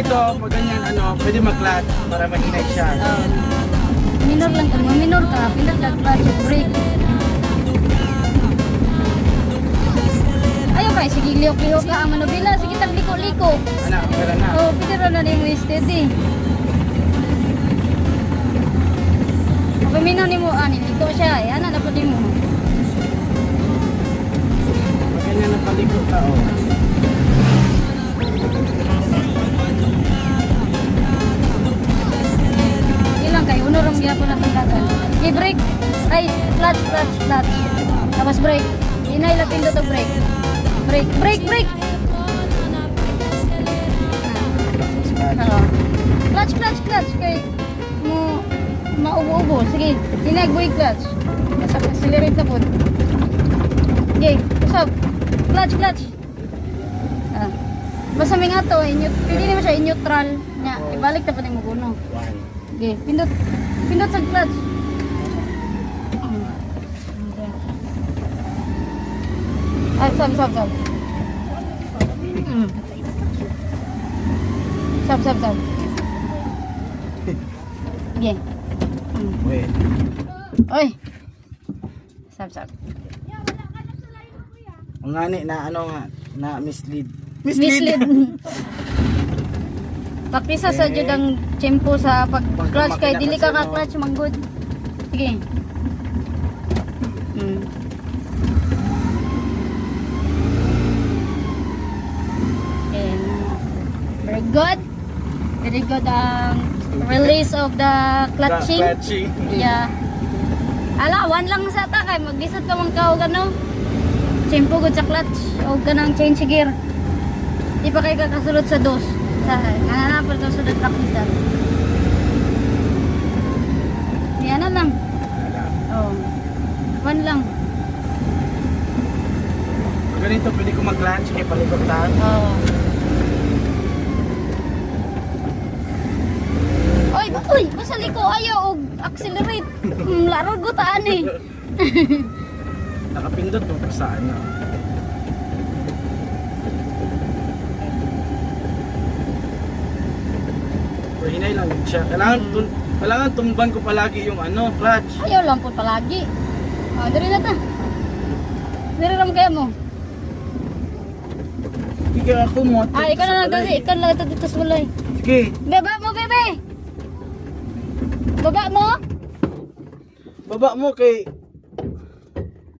Ito, pag ganyan, pwede mag-clutch para mahinay siya. Minor lang ka, minor ka, pindot lang clutch, brake. Ayaw ba, sige liyok-liyok ka ang manubila, sige tagliko-liko. Anak, pera na. Oh, pwede rin na rin mo steady. Pamina ni mo, liko siya, ana dapat din mo. Pag ganyan na palikot ka, oh. Ilang kayo, uno ram gyapon na tanggagan. I-brake, ay, clutch. Tapos brake, inay lang pindot og brake. Brake. Clutch. Kay mo maubo-ubo. Sige, tinagboy clutch. Nasa accelerate na po. Okay, usap. Clutch. Basta may nga to, pwede naman siya in-neutral. Ibalik na pa rin mo guno. Okay, pindot sa clutch. Ay, sab. Sab. Okay. Wait. Oy. Sab. Ang ngani na na mislead. Mislead. Paktisa sa jud ang tempo sa pag-clutch kay dili ka ka-clutch manggod. Sige. Very good ang release of the clutching. Yeah. Ala, one lang sa ta kay maglisod ka man ka og tempo gud sa clutch o ganang change gear. Di pa kay kakasulod sa dos. Sa nananapal ka sulod practice. Yan na lang. Oh. One lang. Pag ganito, pwede ko mag-clutch kay palikot tayo. Oo. Uy, basta liko ayaw og accelerate. Laro gutaan eh. Nakapindot mo pa sa ano. Pero hinay lang din siya. Kailangan tumban ko palagi yung clutch. Ayaw lang po palagi. Dali na ta. Dali ram kaya mo. Sige ako mo. Ikaw na lang kasi. Ikaw lang ito dito sa mulay. Sige. Baba mo, bebe. Baba mo. Baba mo kay